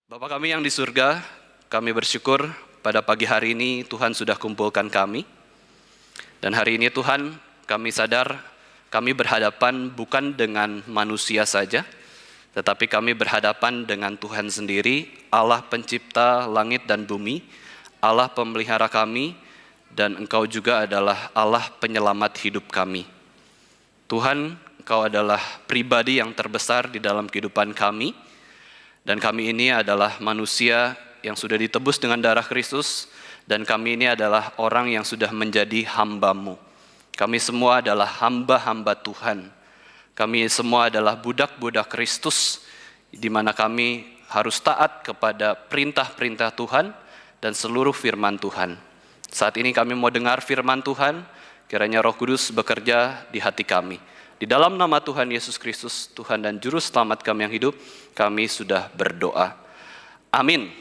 Bapa kami yang di surga, kami bersyukur pada pagi hari ini Tuhan sudah kumpulkan kami. Dan hari ini Tuhan, kami sadar kami berhadapan bukan dengan manusia saja, tetapi kami berhadapan dengan Tuhan sendiri, Allah pencipta langit dan bumi, Allah pemelihara kami, dan Engkau juga adalah Allah penyelamat hidup kami. Tuhan, Engkau adalah pribadi yang terbesar di dalam kehidupan kami, dan kami ini adalah manusia yang sudah ditebus dengan darah Kristus, dan kami ini adalah orang yang sudah menjadi hamba-Mu. Kami semua adalah hamba-hamba Tuhan. Kami semua adalah budak-budak Kristus, di mana kami harus taat kepada perintah-perintah Tuhan dan seluruh firman Tuhan. Saat ini kami mau dengar firman Tuhan, kiranya Roh Kudus bekerja di hati kami. Di dalam nama Tuhan Yesus Kristus, Tuhan dan Juru Selamat kami yang hidup, kami sudah berdoa. Amin.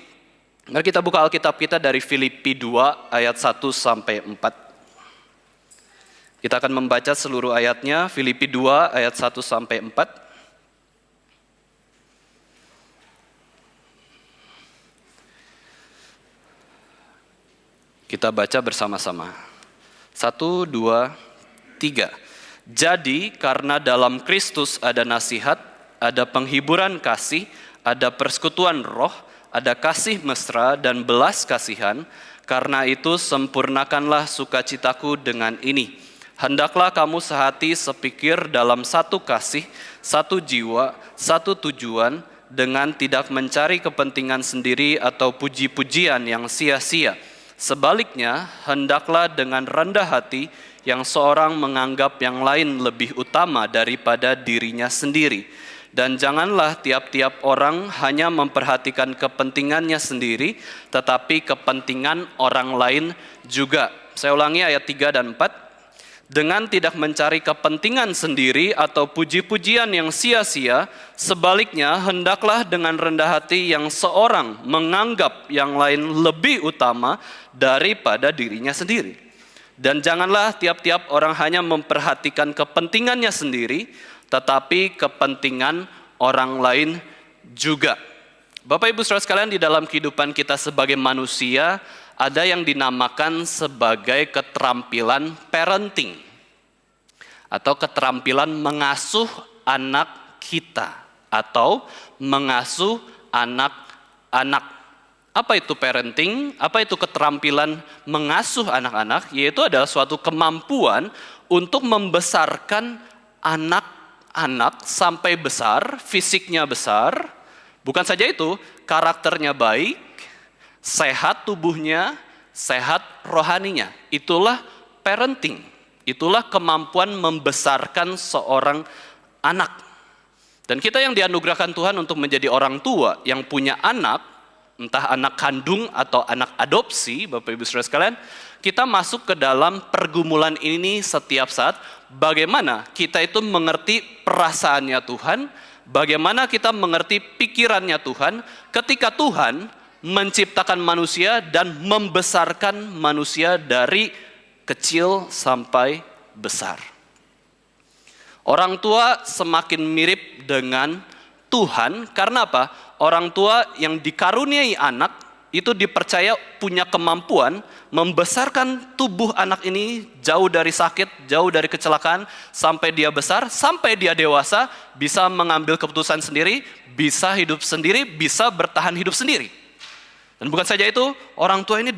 Mari kita buka Alkitab kita dari Filipi 2 ayat 1 sampai 4. Kita akan membaca seluruh ayatnya, Filipi 2 ayat 1 sampai 4. Kita baca bersama-sama. 1, 2, 3. Jadi karena dalam Kristus ada nasihat, ada penghiburan kasih, ada persekutuan roh, ada kasih mesra dan belas kasihan, karena itu sempurnakanlah sukacitaku dengan ini. Hendaklah kamu sehati sepikir dalam satu kasih, satu jiwa, satu tujuan, dengan tidak mencari kepentingan sendiri atau puji-pujian yang sia-sia. Sebaliknya, hendaklah dengan rendah hati yang seorang menganggap yang lain lebih utama daripada dirinya sendiri. Dan janganlah tiap-tiap orang hanya memperhatikan kepentingannya sendiri, tetapi kepentingan orang lain juga. Saya ulangi ayat 3 dan 4. Dengan tidak mencari kepentingan sendiri atau puji-pujian yang sia-sia, sebaliknya hendaklah dengan rendah hati yang seorang menganggap yang lain lebih utama daripada dirinya sendiri. Dan janganlah tiap-tiap orang hanya memperhatikan kepentingannya sendiri, tetapi kepentingan orang lain juga. Bapak Ibu Saudara sekalian, di dalam kehidupan kita sebagai manusia, ada yang dinamakan sebagai keterampilan parenting, atau keterampilan mengasuh anak kita, atau mengasuh anak-anak. Apa itu parenting? Apa itu keterampilan mengasuh anak-anak? Yaitu adalah suatu kemampuan untuk membesarkan anak-anak sampai besar, fisiknya besar. Bukan saja itu, karakternya baik, sehat tubuhnya, sehat rohaninya. Itulah parenting. Itulah kemampuan membesarkan seorang anak. Dan kita yang dianugerahkan Tuhan untuk menjadi orang tua yang punya anak, entah anak kandung atau anak adopsi, Bapak Ibu Saudara sekalian, kita masuk ke dalam pergumulan ini setiap saat. Bagaimana kita itu mengerti perasaannya Tuhan, bagaimana kita mengerti pikirannya Tuhan, ketika Tuhan menciptakan manusia dan membesarkan manusia dari kecil sampai besar. Orang tua semakin mirip dengan Tuhan, karena apa? Orang tua yang dikaruniai anak itu dipercaya punya kemampuan membesarkan tubuh anak ini jauh dari sakit, jauh dari kecelakaan, sampai dia besar, sampai dia dewasa, bisa mengambil keputusan sendiri, bisa hidup sendiri, bisa bertahan hidup sendiri. Dan bukan saja itu, orang tua ini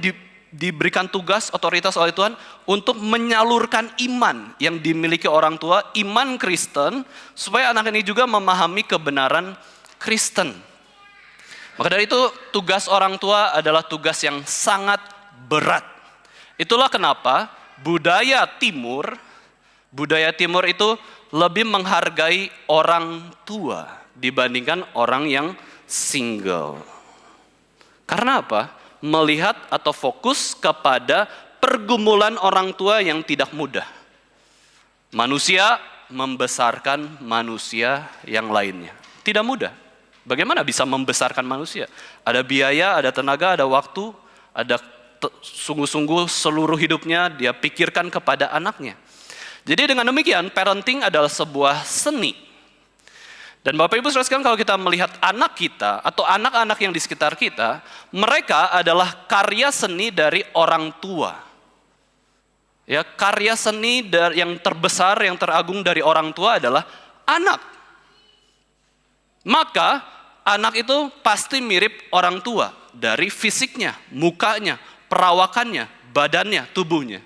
diberikan tugas, otoritas oleh Tuhan untuk menyalurkan iman yang dimiliki orang tua, iman Kristen, supaya anak ini juga memahami kebenaran Kristen. Maka dari itu, tugas orang tua adalah tugas yang sangat berat. Itulah kenapa budaya timur itu lebih menghargai orang tua dibandingkan orang yang single. Karena apa? Melihat atau fokus kepada pergumulan orang tua yang tidak mudah. Manusia membesarkan manusia yang lainnya. Tidak mudah. Bagaimana bisa membesarkan manusia? Ada biaya, ada tenaga, ada waktu, ada sungguh-sungguh seluruh hidupnya dia pikirkan kepada anaknya. Jadi dengan demikian, parenting adalah sebuah seni. Dan Bapak Ibu saudara sekalian, kalau kita melihat anak kita atau anak-anak yang di sekitar kita, mereka adalah karya seni dari orang tua. Ya, karya seni yang terbesar, yang teragung dari orang tua adalah anak. Maka anak itu pasti mirip orang tua dari fisiknya, mukanya, perawakannya, badannya, tubuhnya.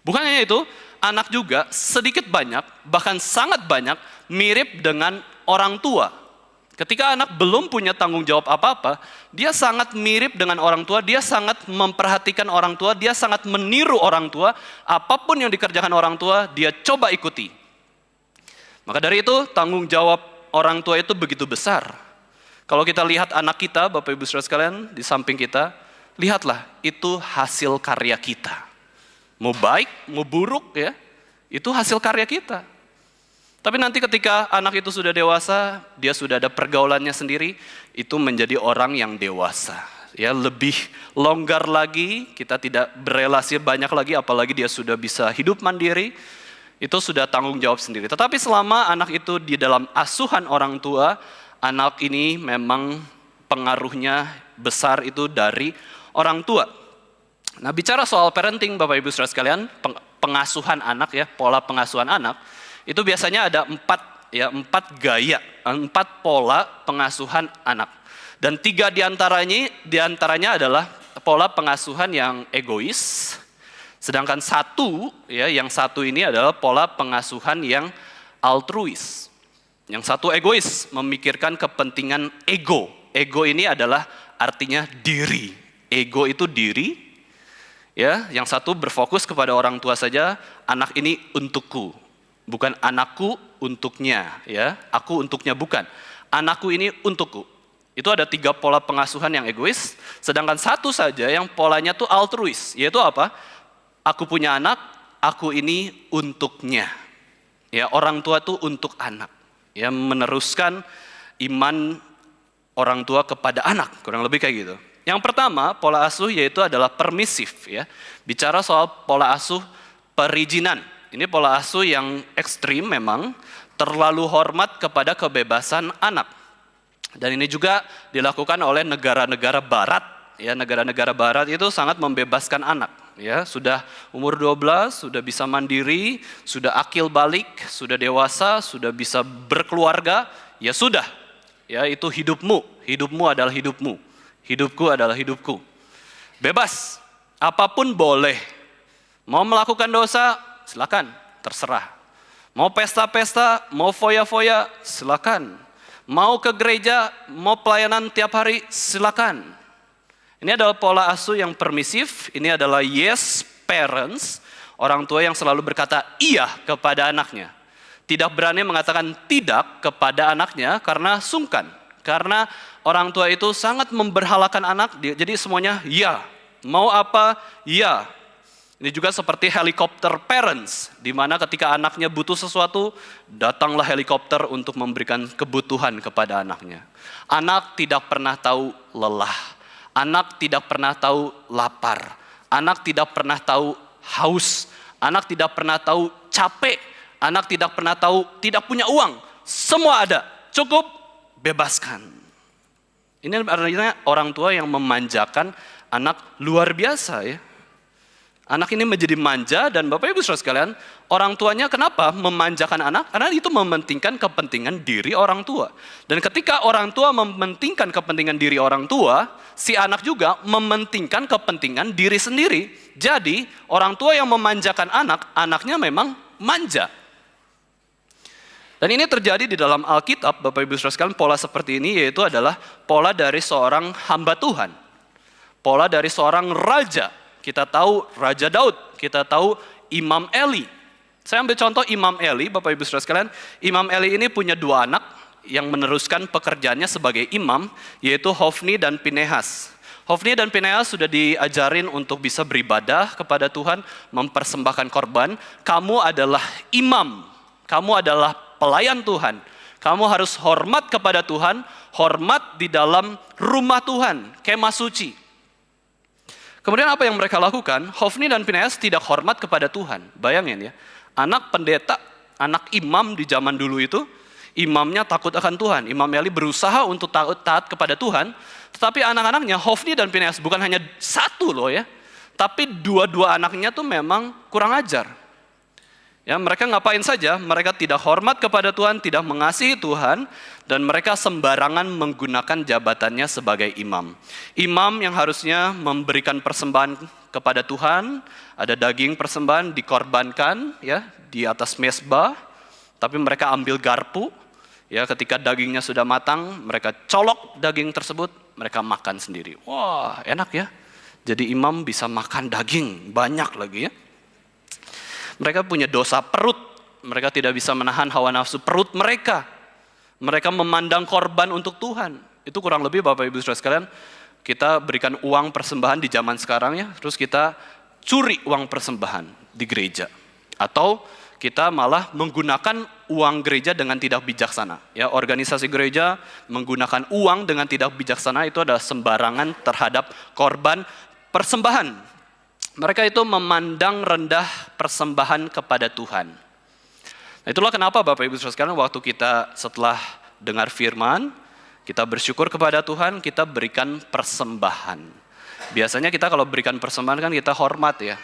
Bukan hanya itu, anak juga sedikit banyak, bahkan sangat banyak mirip dengan orang tua. Ketika anak belum punya tanggung jawab apa-apa, dia sangat mirip dengan orang tua, dia sangat memperhatikan orang tua, dia sangat meniru orang tua, apapun yang dikerjakan orang tua, dia coba ikuti. Maka dari itu, tanggung jawab orang tua itu begitu besar. Kalau kita lihat anak kita, Bapak Ibu Saudara sekalian, di samping kita, lihatlah, itu hasil karya kita. Mau baik, mau buruk ya, itu hasil karya kita. Tapi nanti ketika anak itu sudah dewasa, dia sudah ada pergaulannya sendiri, itu menjadi orang yang dewasa. Ya, lebih longgar lagi, kita tidak berelasi banyak lagi, apalagi dia sudah bisa hidup mandiri, itu sudah tanggung jawab sendiri. Tetapi selama anak itu di dalam asuhan orang tua, anak ini memang pengaruhnya besar itu dari orang tua. Nah, bicara soal parenting, Bapak Ibu Saudara sekalian, pengasuhan anak ya, pola pengasuhan anak, itu biasanya ada 4 gaya, 4 pola pengasuhan anak. Dan 3 diantaranya adalah pola pengasuhan yang egois. Sedangkan yang satu ini adalah pola pengasuhan yang altruis. Yang satu egois, memikirkan kepentingan ego. Ego ini adalah artinya diri. Ego itu diri. Ya, yang satu berfokus kepada orang tua saja, anak ini untukku. Bukan anakku untuknya, ya. Aku untuknya bukan. Anakku ini untukku. Itu ada 3 pola pengasuhan yang egois, sedangkan satu saja yang polanya tuh altruis, yaitu apa? Aku punya anak, aku ini untuknya. Ya, orang tua tuh untuk anak. Ya, meneruskan iman orang tua kepada anak, kurang lebih kayak gitu. Yang pertama, pola asuh yaitu adalah permisif, ya. Bicara soal pola asuh perizinan. Ini pola asuh yang ekstrim memang, terlalu hormat kepada kebebasan anak. Dan ini juga dilakukan oleh negara-negara barat. Ya, negara-negara barat itu sangat membebaskan anak. Ya, sudah umur 12, sudah bisa mandiri, sudah akil balik, sudah dewasa, sudah bisa berkeluarga, ya sudah. Ya, itu hidupmu. Hidupmu adalah hidupmu. Hidupku adalah hidupku. Bebas, apapun boleh. Mau melakukan dosa, silakan, terserah. Mau pesta-pesta, mau foya-foya, silakan. Mau ke gereja, mau pelayanan tiap hari, silakan. Ini adalah pola asuh yang permisif, ini adalah yes parents, orang tua yang selalu berkata iya kepada anaknya. Tidak berani mengatakan tidak kepada anaknya karena sungkan. Karena orang tua itu sangat memberhalakan anak, jadi semuanya ya. Mau apa? Ya. Ini juga seperti helikopter parents, di mana ketika anaknya butuh sesuatu, datanglah helikopter untuk memberikan kebutuhan kepada anaknya. Anak tidak pernah tahu lelah, anak tidak pernah tahu lapar, anak tidak pernah tahu haus, anak tidak pernah tahu capek, anak tidak pernah tahu tidak punya uang. Semua ada, cukup bebaskan. Ini artinya orang tua yang memanjakan anak luar biasa ya. Anak ini menjadi manja dan Bapak Ibu Saudara sekalian, orang tuanya kenapa memanjakan anak? Karena itu mementingkan kepentingan diri orang tua. Dan ketika orang tua mementingkan kepentingan diri orang tua, si anak juga mementingkan kepentingan diri sendiri. Jadi orang tua yang memanjakan anak, anaknya memang manja. Dan ini terjadi di dalam Alkitab, Bapak Ibu Saudara sekalian, pola seperti ini yaitu adalah pola dari seorang hamba Tuhan. Pola dari seorang raja. Kita tahu Raja Daud, kita tahu Imam Eli. Saya ambil contoh Imam Eli, Bapak Ibu Saudara sekalian. Imam Eli ini punya 2 anak yang meneruskan pekerjaannya sebagai imam, yaitu Hofni dan Pinehas. Hofni dan Pinehas sudah diajarin untuk bisa beribadah kepada Tuhan, mempersembahkan korban. Kamu adalah imam, kamu adalah pelayan Tuhan. Kamu harus hormat kepada Tuhan, hormat di dalam rumah Tuhan, kemah suci. Kemudian apa yang mereka lakukan? Hofni dan Pinehas tidak hormat kepada Tuhan. Bayangin ya, anak pendeta, anak imam di zaman dulu itu Imamnya takut akan Tuhan. Imam Eli berusaha untuk taat kepada Tuhan. Tetapi anak-anaknya, Hofni dan Pinehas, bukan hanya satu loh ya. Tapi dua-dua anaknya tuh memang kurang ajar. Ya, mereka ngapain saja, mereka tidak hormat kepada Tuhan, tidak mengasihi Tuhan, dan mereka sembarangan menggunakan jabatannya sebagai imam. Imam yang harusnya memberikan persembahan kepada Tuhan, ada daging persembahan dikorbankan ya di atas mezbah, tapi mereka ambil garpu, ya ketika dagingnya sudah matang, mereka colok daging tersebut, mereka makan sendiri. Wah, enak ya. Jadi imam bisa makan daging banyak lagi ya. Mereka punya dosa perut, mereka tidak bisa menahan hawa nafsu perut mereka. Mereka memandang korban untuk Tuhan. Itu kurang lebih Bapak Ibu Saudara sekalian, kita berikan uang persembahan di zaman sekarang ya, terus kita curi uang persembahan di gereja. Atau kita malah menggunakan uang gereja dengan tidak bijaksana. Ya, organisasi gereja menggunakan uang dengan tidak bijaksana itu adalah sembarangan terhadap korban persembahan. Mereka itu memandang rendah persembahan kepada Tuhan. Nah, itulah kenapa Bapak Ibu Saudara sekalian, waktu kita setelah dengar firman, kita bersyukur kepada Tuhan, kita berikan persembahan. Biasanya kita kalau berikan persembahan kan kita hormat ya.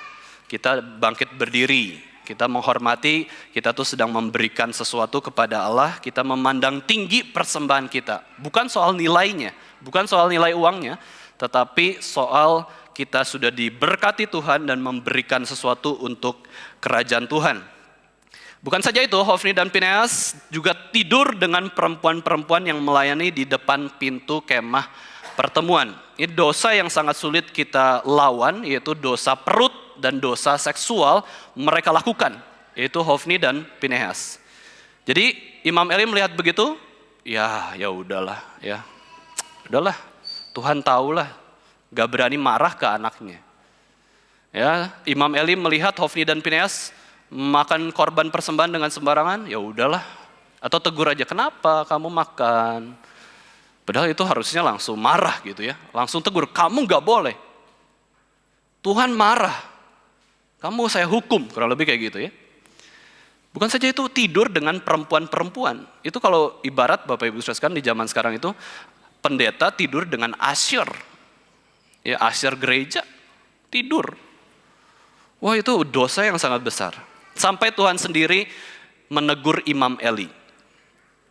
Kita bangkit berdiri, kita menghormati, kita tuh sedang memberikan sesuatu kepada Allah, kita memandang tinggi persembahan kita. Bukan soal nilainya, bukan soal nilai uangnya, tetapi soal kita sudah diberkati Tuhan dan memberikan sesuatu untuk kerajaan Tuhan. Bukan saja itu, Hofni dan Pinehas juga tidur dengan perempuan-perempuan yang melayani di depan pintu kemah pertemuan. Ini dosa yang sangat sulit kita lawan, yaitu dosa perut dan dosa seksual mereka lakukan, yaitu Hofni dan Pinehas. Jadi Imam Eli melihat begitu, ya udahlah, udahlah, Tuhan tahulah. Gak berani marah ke anaknya. Ya, Imam Eli melihat Hofni dan Pinehas makan korban persembahan dengan sembarangan, ya udahlah. Atau tegur aja, kenapa kamu makan? Padahal itu harusnya langsung marah gitu ya. Langsung tegur, kamu gak boleh. Tuhan marah. Kamu saya hukum, kurang lebih kayak gitu ya. Bukan saja itu, tidur dengan perempuan-perempuan. Itu kalau ibarat Bapak Ibu Saudara di zaman sekarang itu, pendeta tidur dengan asyir. Ya, asyir gereja tidur. Wah, itu dosa yang sangat besar. Sampai Tuhan sendiri menegur Imam Eli.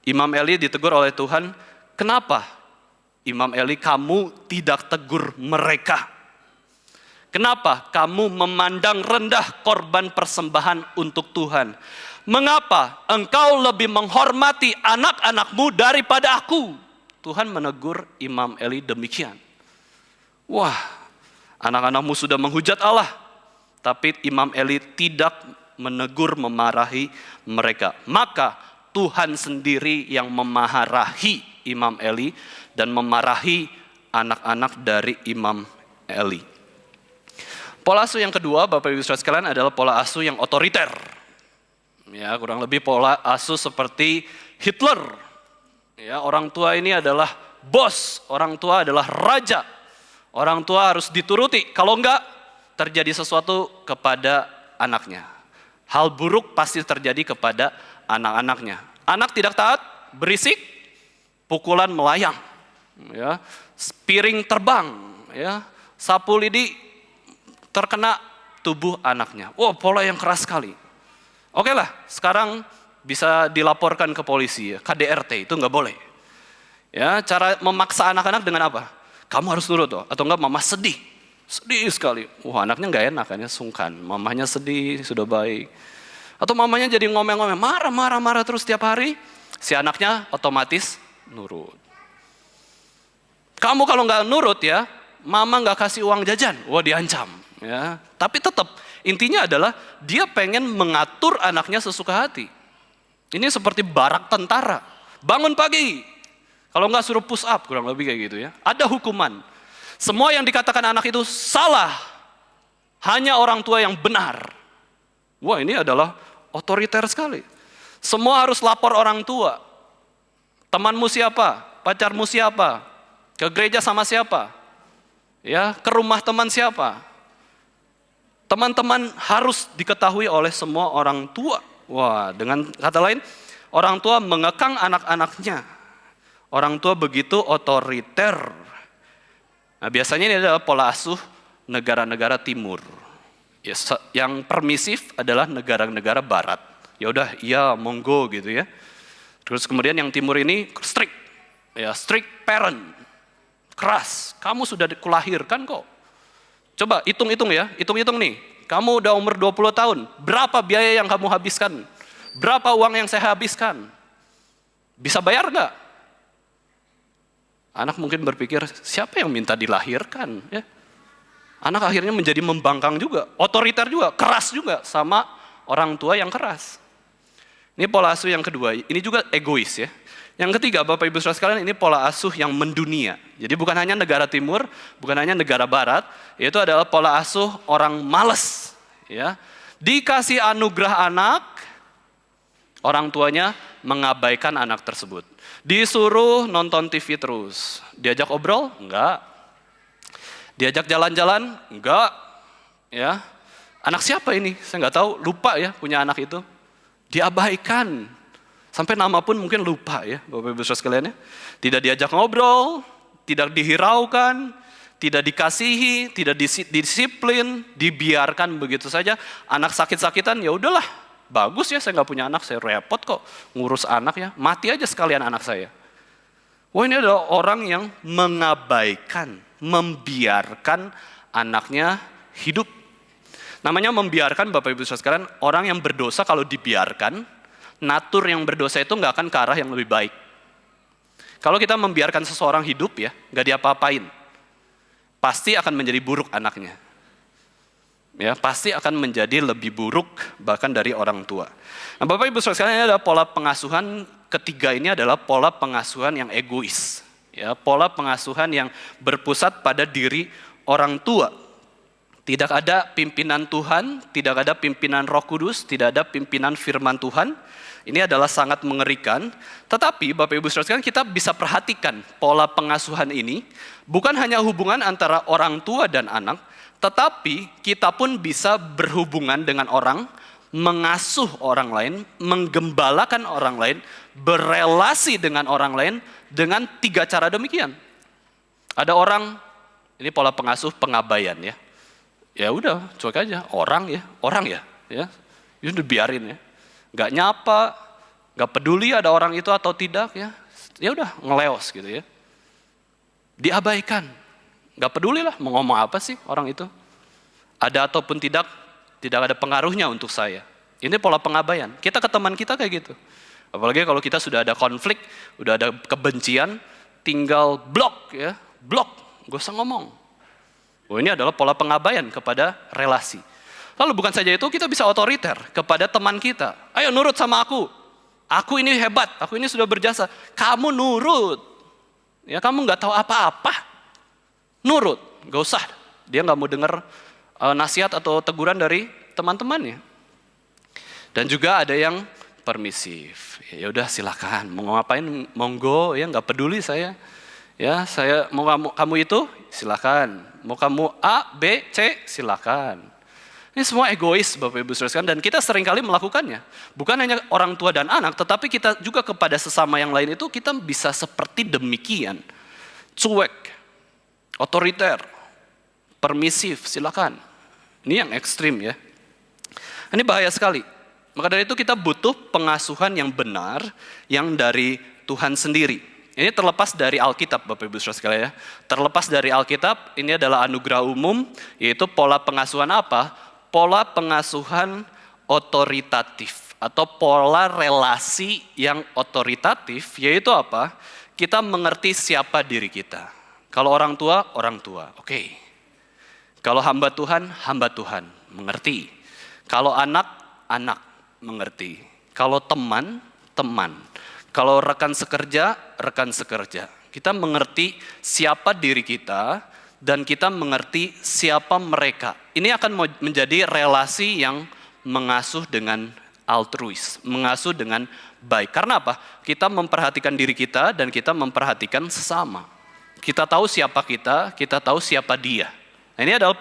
Imam Eli ditegur oleh Tuhan, kenapa Imam Eli kamu tidak tegur mereka? Kenapa kamu memandang rendah korban persembahan untuk Tuhan? Mengapa engkau lebih menghormati anak-anakmu daripada aku? Tuhan menegur Imam Eli demikian. Wah, anak-anakmu sudah menghujat Allah. Tapi Imam Eli tidak menegur, memarahi mereka. Maka Tuhan sendiri yang memarahi Imam Eli dan memarahi anak-anak dari Imam Eli. Pola asuh yang kedua, Bapak Ibu Saudara sekalian, adalah pola asuh yang otoriter. Ya, kurang lebih pola asuh seperti Hitler. Ya, orang tua ini adalah bos, orang tua adalah raja. Orang tua harus dituruti, kalau enggak terjadi sesuatu kepada anaknya. Hal buruk pasti terjadi kepada anak-anaknya. Anak tidak taat, berisik, pukulan melayang, ya, piring terbang, ya, sapu lidi terkena tubuh anaknya. Wah, pola yang keras sekali. Oke lah, sekarang bisa dilaporkan ke polisi, ya, KDRT itu nggak boleh. Ya, cara memaksa anak-anak dengan apa? Kamu harus nurut toh, atau enggak mama sedih sekali. Wah, anaknya nggak enak kan ya, sungkan. Mamanya sedih, sudah baik. Atau mamanya jadi ngomel-ngomel, marah terus tiap hari. Si anaknya otomatis nurut. Kamu kalau nggak nurut ya, mama nggak kasih uang jajan. Wah, diancam. Ya, tapi tetap intinya adalah dia pengen mengatur anaknya sesuka hati. Ini seperti barak tentara. Bangun pagi. Kalau enggak suruh push up, kurang lebih kayak gitu ya. Ada hukuman. Semua yang dikatakan anak itu salah. Hanya orang tua yang benar. Wah, ini adalah otoriter sekali. Semua harus lapor orang tua. Temanmu siapa? Pacarmu siapa? Ke gereja sama siapa? Ya, ke rumah teman siapa? Teman-teman harus diketahui oleh semua orang tua. Wah, dengan kata lain, Orang tua mengekang anak-anaknya. Orang tua begitu otoriter. Nah, biasanya ini adalah pola asuh negara-negara timur. Ya, yang permisif adalah negara-negara barat. Ya udah, iya monggo gitu ya. Terus kemudian yang timur ini strict. Ya, strict parent. Keras. Kamu sudah dikulahirkan kok. Coba hitung-hitung ya. Hitung-hitung nih. Kamu udah umur 20 tahun. Berapa biaya yang kamu habiskan? Berapa uang yang saya habiskan? Bisa bayar nggak? Anak mungkin berpikir, siapa yang minta dilahirkan? Ya. Anak akhirnya menjadi membangkang juga, otoriter juga, keras juga sama orang tua yang keras. Ini pola asuh yang kedua, ini juga egois ya. Yang ketiga, Bapak Ibu Saudara sekalian, ini pola asuh yang mendunia. Jadi bukan hanya negara timur, bukan hanya negara barat, yaitu adalah pola asuh orang malas. Ya. Dikasih anugerah anak, orang tuanya mengabaikan anak tersebut. Disuruh nonton TV terus. Diajak obrol? Enggak. Diajak jalan-jalan? Enggak. Ya. Anak siapa ini? Saya nggak tahu, lupa ya punya anak itu. Diabaikan. Sampai nama pun mungkin lupa ya, Bapak Ibu Saudara sekalian ya. Tidak diajak ngobrol, tidak dihiraukan, tidak dikasihi, tidak disiplin, dibiarkan begitu saja. Anak sakit-sakitan, ya udahlah. Bagus ya, saya nggak punya anak, saya repot kok ngurus anak ya. Mati aja sekalian anak saya. Wah, ini adalah orang yang mengabaikan, membiarkan anaknya hidup. Namanya membiarkan, Bapak Ibu Saudara sekalian, orang yang berdosa kalau dibiarkan, natur yang berdosa itu nggak akan ke arah yang lebih baik. Kalau kita membiarkan seseorang hidup ya, nggak diapa-apain, pasti akan menjadi buruk anaknya. Ya, pasti akan menjadi lebih buruk bahkan dari orang tua. Nah, Bapak Ibu Saudara sekalian, ini adalah pola pengasuhan ketiga, ini adalah pola pengasuhan yang egois. Ya, pola pengasuhan yang berpusat pada diri orang tua. Tidak ada pimpinan Tuhan, tidak ada pimpinan Roh Kudus, tidak ada pimpinan firman Tuhan. Ini adalah sangat mengerikan. Tetapi Bapak Ibu Saudara sekalian, kita bisa perhatikan pola pengasuhan ini bukan hanya hubungan antara orang tua dan anak, tetapi kita pun bisa berhubungan dengan orang, mengasuh orang lain, menggembalakan orang lain, berelasi dengan orang lain dengan 3 cara demikian. Ada orang, ini pola pengasuh pengabaian ya. Ya udah, cuek aja, orang ya. Ya udah biarin ya. Gak nyapa, gak peduli ada orang itu atau tidak ya. Ya udah, ngeleos gitu ya. Diabaikan. Gak peduli lah mau ngomong apa sih orang itu. Ada ataupun tidak ada pengaruhnya untuk saya. Ini pola pengabaian. Kita ke teman kita kayak gitu. Apalagi kalau kita sudah ada konflik, udah ada kebencian, tinggal blok ya. Blok, gak usah ngomong. Oh, ini adalah pola pengabaian kepada relasi. Lalu bukan saja itu, kita bisa otoriter kepada teman kita. Ayo nurut sama aku. Aku ini hebat, aku ini sudah berjasa. Kamu nurut. Ya, kamu gak tahu apa-apa. Nurut, gak usah. Dia gak mau dengar nasihat atau teguran dari teman-temannya. Dan juga ada yang permisif. Ya udah silakan, mau ngapain monggo ya, gak peduli saya. Ya, saya mau kamu itu silakan. Mau kamu A, B, C silakan. Ini semua egois Bapak Ibu Saudara sekalian, dan kita seringkali melakukannya. Bukan hanya orang tua dan anak, tetapi kita juga kepada sesama yang lain itu kita bisa seperti demikian. Cuek, otoriter, permisif, silakan. Ini yang ekstrim ya. Ini bahaya sekali. Maka dari itu kita butuh pengasuhan yang benar, yang dari Tuhan sendiri. Ini terlepas dari Alkitab Bapak Ibu Saudara sekalian ya. Terlepas dari Alkitab, ini adalah anugerah umum, yaitu pola pengasuhan apa? Pola pengasuhan otoritatif atau pola relasi yang otoritatif, yaitu apa? Kita mengerti siapa diri kita. Kalau orang tua, oke. Kalau hamba Tuhan, mengerti. Kalau anak, mengerti. Kalau teman. Kalau rekan sekerja. Kita mengerti siapa diri kita dan kita mengerti siapa mereka. Ini akan menjadi relasi yang mengasuh dengan altruis, mengasuh dengan baik. Karena apa? Kita memperhatikan diri kita dan kita memperhatikan sesama. Kita tahu siapa kita tahu siapa dia. Nah, ini adalah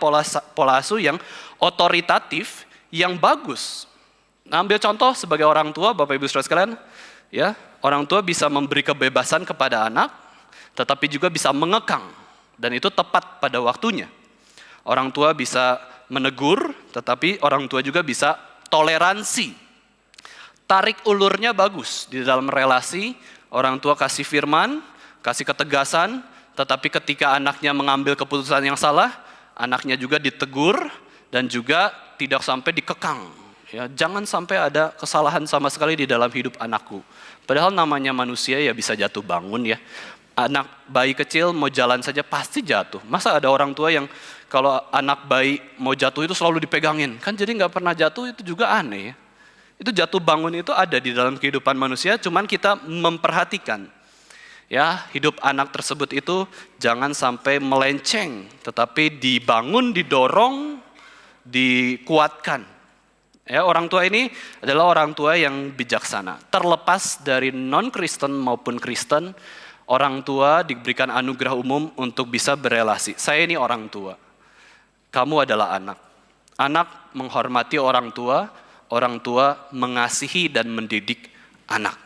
pola asuh yang otoritatif, yang bagus. Nah, ambil contoh sebagai orang tua, Bapak Ibu Saudara sekalian, Ya, orang tua bisa memberi kebebasan kepada anak, tetapi juga bisa mengekang, dan itu tepat pada waktunya. Orang tua bisa menegur, tetapi orang tua juga bisa toleransi. Tarik ulurnya bagus di dalam relasi, orang tua kasih firman, kasih ketegasan, tetapi ketika anaknya mengambil keputusan yang salah, anaknya juga ditegur dan juga tidak sampai dikekang. Ya, jangan sampai ada kesalahan sama sekali di dalam hidup anakku. Padahal namanya manusia ya bisa jatuh bangun ya. Anak bayi kecil mau jalan saja pasti jatuh. Masa ada orang tua yang kalau anak bayi mau jatuh itu selalu dipegangin? Kan jadi nggak pernah jatuh, itu juga aneh ya. Itu jatuh bangun itu ada di dalam kehidupan manusia, cuman kita memperhatikan. Ya, hidup anak tersebut itu jangan sampai melenceng, tetapi dibangun, didorong, dikuatkan. Ya, orang tua ini adalah orang tua yang bijaksana. Terlepas dari non-Kristen maupun Kristen, orang tua diberikan anugerah umum untuk bisa berelasi. Saya ini orang tua, kamu adalah anak. Anak menghormati orang tua mengasihi dan mendidik anak.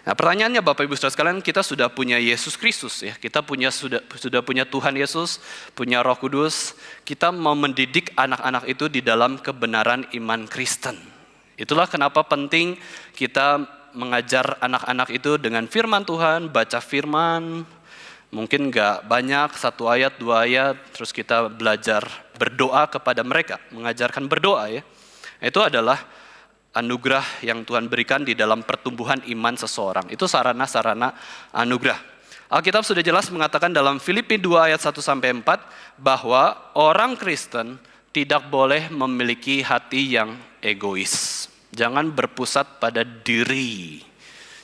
Nah, pertanyaannya Bapak Ibu Saudara sekalian, kita sudah punya Yesus Kristus ya. Kita sudah punya Tuhan Yesus, punya Roh Kudus. Kita mau mendidik anak-anak itu di dalam kebenaran iman Kristen. Itulah kenapa penting kita mengajar anak-anak itu dengan firman Tuhan, baca firman. Mungkin enggak banyak, 1 ayat, 2 ayat, terus kita belajar berdoa kepada mereka, mengajarkan berdoa ya. Itu adalah anugerah yang Tuhan berikan di dalam pertumbuhan iman seseorang. Itu sarana-sarana anugerah. Alkitab sudah jelas mengatakan dalam Filipi 2 ayat 1-4 bahwa orang Kristen tidak boleh memiliki hati yang egois. Jangan berpusat pada diri.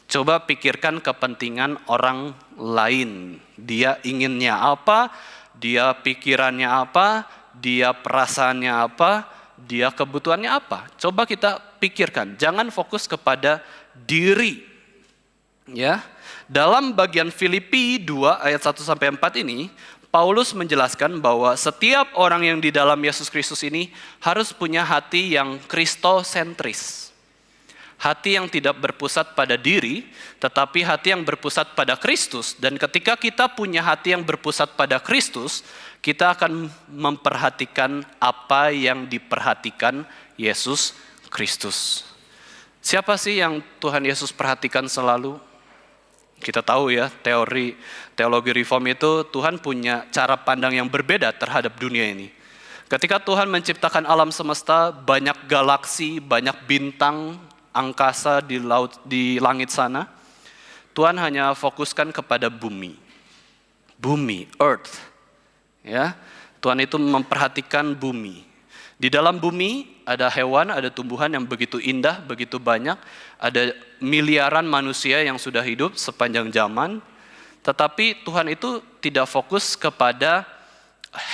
Coba pikirkan kepentingan orang lain. Dia inginnya apa, dia pikirannya apa, dia perasaannya apa, dia kebutuhannya apa. Coba kita pikirkan, jangan fokus kepada diri. Ya. Dalam bagian Filipi 2 ayat 1-4 ini, Paulus menjelaskan bahwa setiap orang yang di dalam Yesus Kristus ini harus punya hati yang kristosentris. Hati yang tidak berpusat pada diri, tetapi hati yang berpusat pada Kristus. Dan ketika kita punya hati yang berpusat pada Kristus, kita akan memperhatikan apa yang diperhatikan Yesus Kristus. Siapa sih yang Tuhan Yesus perhatikan selalu? Kita tahu ya, teologi reform itu Tuhan punya cara pandang yang berbeda terhadap dunia ini. Ketika Tuhan menciptakan alam semesta, banyak galaksi, banyak bintang, angkasa di langit sana, Tuhan hanya fokuskan kepada bumi, earth. Ya, Tuhan itu memperhatikan bumi. Di dalam bumi ada hewan, ada tumbuhan yang begitu indah, begitu banyak. Ada miliaran manusia yang sudah hidup sepanjang zaman. Tetapi Tuhan itu tidak fokus kepada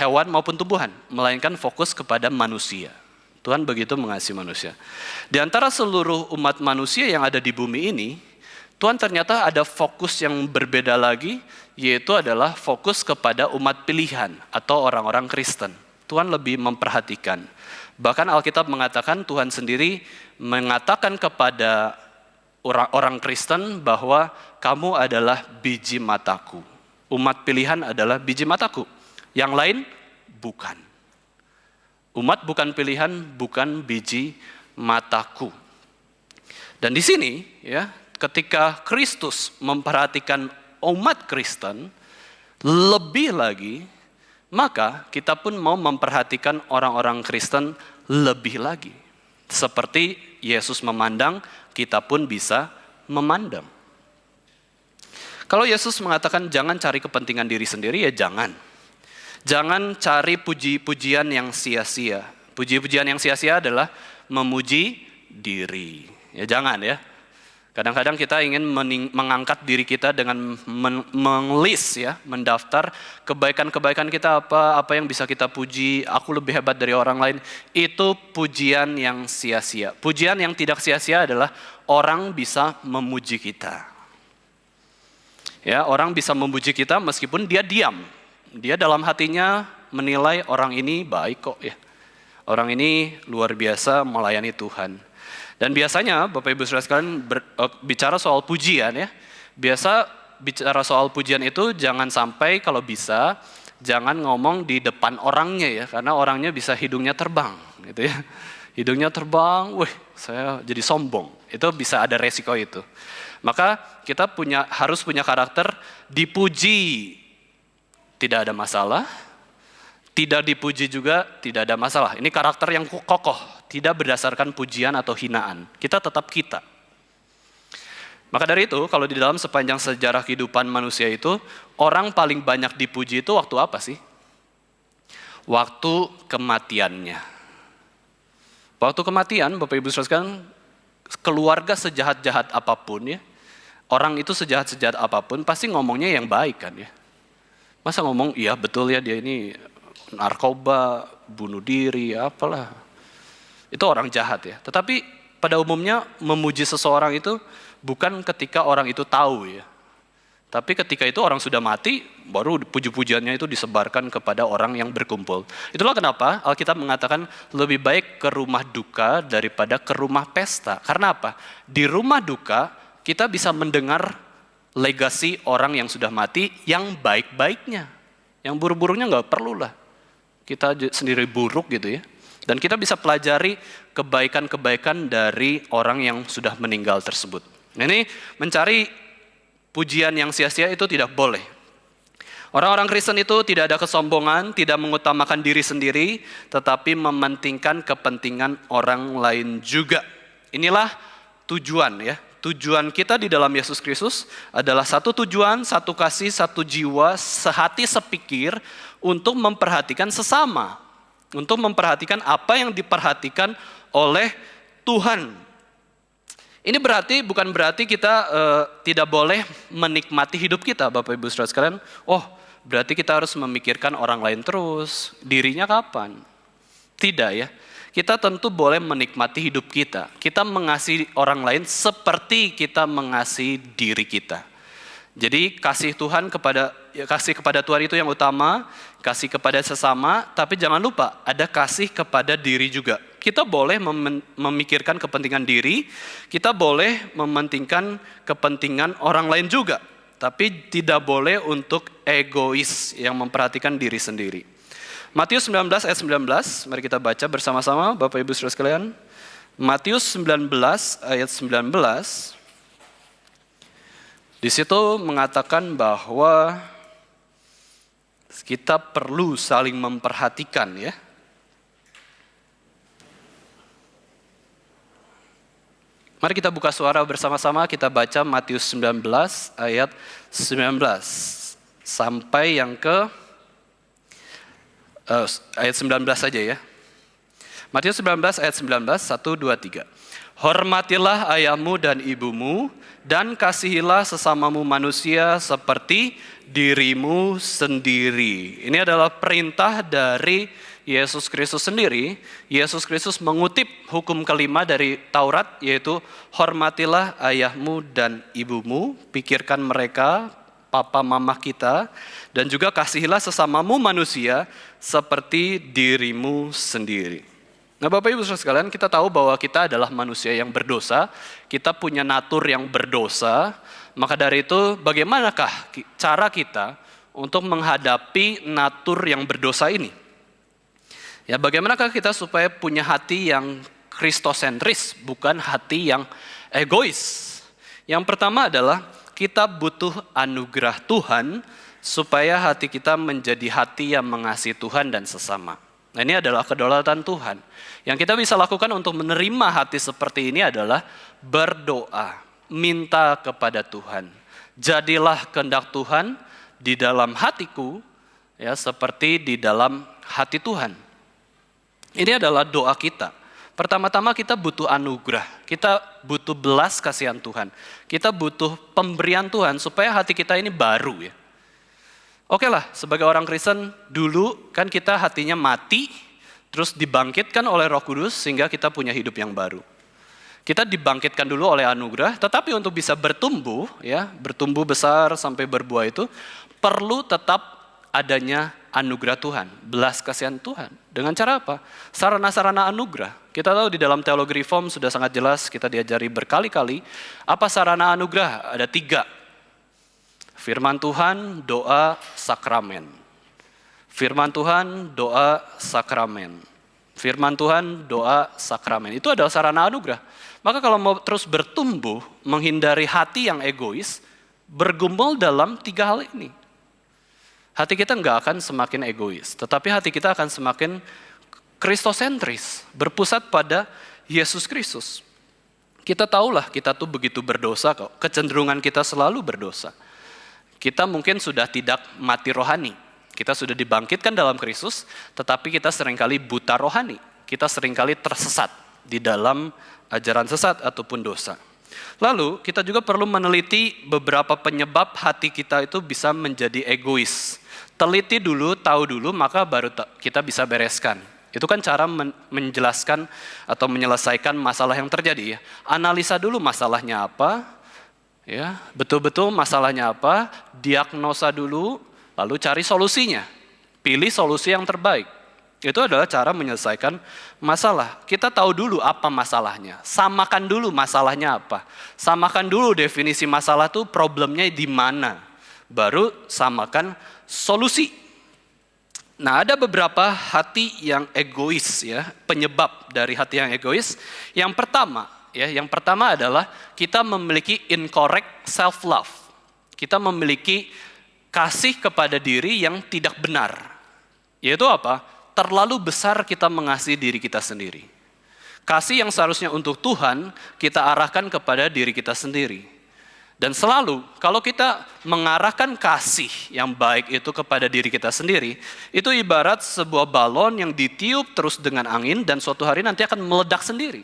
hewan maupun tumbuhan, melainkan fokus kepada manusia. Tuhan begitu mengasihi manusia. Di antara seluruh umat manusia yang ada di bumi ini, Tuhan ternyata ada fokus yang berbeda lagi, yaitu adalah fokus kepada umat pilihan atau orang-orang Kristen. Tuhan lebih memperhatikan. Bahkan Alkitab mengatakan, Tuhan sendiri mengatakan kepada orang Kristen bahwa kamu adalah biji mataku. Umat pilihan adalah biji mataku. Yang lain bukan. Umat bukan pilihan, bukan biji mataku. Dan di sini ya, ketika Kristus memperhatikan umat Kristen lebih lagi, maka kita pun mau memperhatikan orang-orang Kristen lebih lagi. Seperti Yesus memandang, kita pun bisa memandang. Kalau Yesus mengatakan jangan cari kepentingan diri sendiri, ya jangan. Jangan cari puji-pujian yang sia-sia. Puji-pujian yang sia-sia adalah memuji diri. Ya jangan ya. Kadang-kadang kita ingin mengangkat diri kita dengan menglist ya, mendaftar kebaikan-kebaikan kita apa yang bisa kita puji, aku lebih hebat dari orang lain. Itu pujian yang sia-sia. Pujian yang tidak sia-sia adalah orang bisa memuji kita. Ya, orang bisa memuji kita meskipun dia diam. Dia dalam hatinya menilai orang ini baik kok ya. Orang ini luar biasa melayani Tuhan. Dan biasanya Bapak Ibu Saudara sekalian bicara soal pujian ya. Biasa bicara soal pujian itu jangan sampai kalau bisa jangan ngomong di depan orangnya ya, karena orangnya bisa hidungnya terbang gitu ya. Hidungnya terbang, wih saya jadi sombong. Itu bisa ada resiko itu. Maka kita harus punya karakter dipuji tidak ada masalah, tidak dipuji juga tidak ada masalah. Ini karakter yang kokoh, tidak berdasarkan pujian atau hinaan. Kita tetap kita. Maka dari itu, kalau di dalam sepanjang sejarah kehidupan manusia itu, orang paling banyak dipuji itu waktu apa sih? Waktu kematiannya. Waktu kematian, Bapak Ibu Saudara sekalian, keluarga sejahat-jahat apapun ya, orang itu sejahat-sejahat apapun pasti ngomongnya yang baik kan ya. Masa ngomong, iya betul ya dia ini narkoba, bunuh diri, apalah. Itu orang jahat ya. Tetapi pada umumnya memuji seseorang itu bukan ketika orang itu tahu ya. Tapi ketika itu orang sudah mati, baru puji-pujiannya itu disebarkan kepada orang yang berkumpul. Itulah kenapa Alkitab mengatakan lebih baik ke rumah duka daripada ke rumah pesta. Karena apa? Di rumah duka kita bisa mendengar legasi orang yang sudah mati yang baik-baiknya. Yang buruk-buruknya nggak perlu lah. Kita sendiri buruk gitu ya. Dan kita bisa pelajari kebaikan-kebaikan dari orang yang sudah meninggal tersebut. Nah, ini mencari pujian yang sia-sia itu tidak boleh. Orang-orang Kristen itu tidak ada kesombongan, tidak mengutamakan diri sendiri, tetapi mementingkan kepentingan orang lain juga. Inilah tujuan ya. Tujuan kita di dalam Yesus Kristus adalah satu tujuan, satu kasih, satu jiwa, sehati sepikir untuk memperhatikan sesama. Untuk memperhatikan apa yang diperhatikan oleh Tuhan. Ini bukan berarti kita tidak boleh menikmati hidup kita, Bapak Ibu Saudara sekalian. Oh, berarti kita harus memikirkan orang lain terus, dirinya kapan? Tidak ya. Kita tentu boleh menikmati hidup kita. Kita mengasihi orang lain seperti kita mengasihi diri kita. Jadi kasih kepada Tuhan itu yang utama, kasih kepada sesama, tapi jangan lupa ada kasih kepada diri juga. Kita boleh memikirkan kepentingan diri, kita boleh mementingkan kepentingan orang lain juga, tapi tidak boleh untuk egois yang memperhatikan diri sendiri. Matius 19 ayat 19, mari kita baca bersama-sama Bapak Ibu Saudara sekalian. Matius 19 ayat 19, di situ mengatakan bahwa kita perlu saling memperhatikan ya. Mari kita buka suara bersama-sama, kita baca Matius 19 ayat 19 sampai yang ke ayat 19 saja ya. Matius 19 ayat 19, 1, 2, 3. Hormatilah ayahmu dan ibumu, dan kasihilah sesamamu manusia seperti dirimu sendiri. Ini adalah perintah dari Yesus Kristus sendiri. Yesus Kristus mengutip hukum kelima dari Taurat, yaitu hormatilah ayahmu dan ibumu, pikirkan mereka, papa mama kita, dan juga kasihilah sesamamu manusia seperti dirimu sendiri. Nah Bapak Ibu Saudara sekalian, kita tahu bahwa kita adalah manusia yang berdosa, kita punya natur yang berdosa, maka dari itu bagaimanakah cara kita untuk menghadapi natur yang berdosa ini? Ya bagaimanakah kita supaya punya hati yang kristosentris, bukan hati yang egois? Yang pertama adalah kita butuh anugerah Tuhan supaya hati kita menjadi hati yang mengasihi Tuhan dan sesama. Nah ini adalah kedaulatan Tuhan. Yang kita bisa lakukan untuk menerima hati seperti ini adalah berdoa, minta kepada Tuhan. Jadilah kehendak Tuhan di dalam hatiku, ya seperti di dalam hati Tuhan. Ini adalah doa kita. Pertama-tama kita butuh anugerah, kita butuh belas kasihan Tuhan. Kita butuh pemberian Tuhan supaya hati kita ini baru ya. Oke lah, sebagai orang Kristen dulu kan kita hatinya mati, terus dibangkitkan oleh Roh Kudus sehingga kita punya hidup yang baru. Kita dibangkitkan dulu oleh anugerah, tetapi untuk bisa bertumbuh, ya, bertumbuh besar sampai berbuah itu perlu tetap adanya anugerah Tuhan, belas kasihan Tuhan. Dengan cara apa? Sarana-sarana anugerah. Kita tahu di dalam teologi reform sudah sangat jelas, kita diajari berkali-kali, apa sarana anugerah? Ada 3. Firman Tuhan, doa, sakramen. Firman Tuhan, doa, sakramen. Firman Tuhan, doa, sakramen. Itu adalah sarana anugerah. Maka kalau mau terus bertumbuh, menghindari hati yang egois, bergumul dalam 3 hal ini. Hati kita nggak akan semakin egois, tetapi hati kita akan semakin kristosentris, berpusat pada Yesus Kristus. Kita tahulah kita tuh begitu berdosa kok, kecenderungan kita selalu berdosa. Kita mungkin sudah tidak mati rohani, kita sudah dibangkitkan dalam Kristus, tetapi kita seringkali buta rohani, kita seringkali tersesat di dalam ajaran sesat ataupun dosa. Lalu kita juga perlu meneliti beberapa penyebab hati kita itu bisa menjadi egois. Teliti dulu, tahu dulu, maka baru kita bisa bereskan. Itu kan cara menjelaskan atau menyelesaikan masalah yang terjadi ya. Analisa dulu masalahnya apa, ya, betul-betul masalahnya apa, diagnosa dulu, lalu cari solusinya. Pilih solusi yang terbaik. Itu adalah cara menyelesaikan masalah. Kita tahu dulu apa masalahnya, samakan dulu masalahnya apa. Samakan dulu definisi masalah itu problemnya di mana. Baru samakan solusi. Nah, ada beberapa hati yang egois ya, penyebab dari hati yang egois. Yang pertama adalah kita memiliki incorrect self love. Kita memiliki kasih kepada diri yang tidak benar. Yaitu apa? Terlalu besar kita mengasihi diri kita sendiri. Kasih yang seharusnya untuk Tuhan, kita arahkan kepada diri kita sendiri. Dan selalu, kalau kita mengarahkan kasih yang baik itu kepada diri kita sendiri, itu ibarat sebuah balon yang ditiup terus dengan angin dan suatu hari nanti akan meledak sendiri.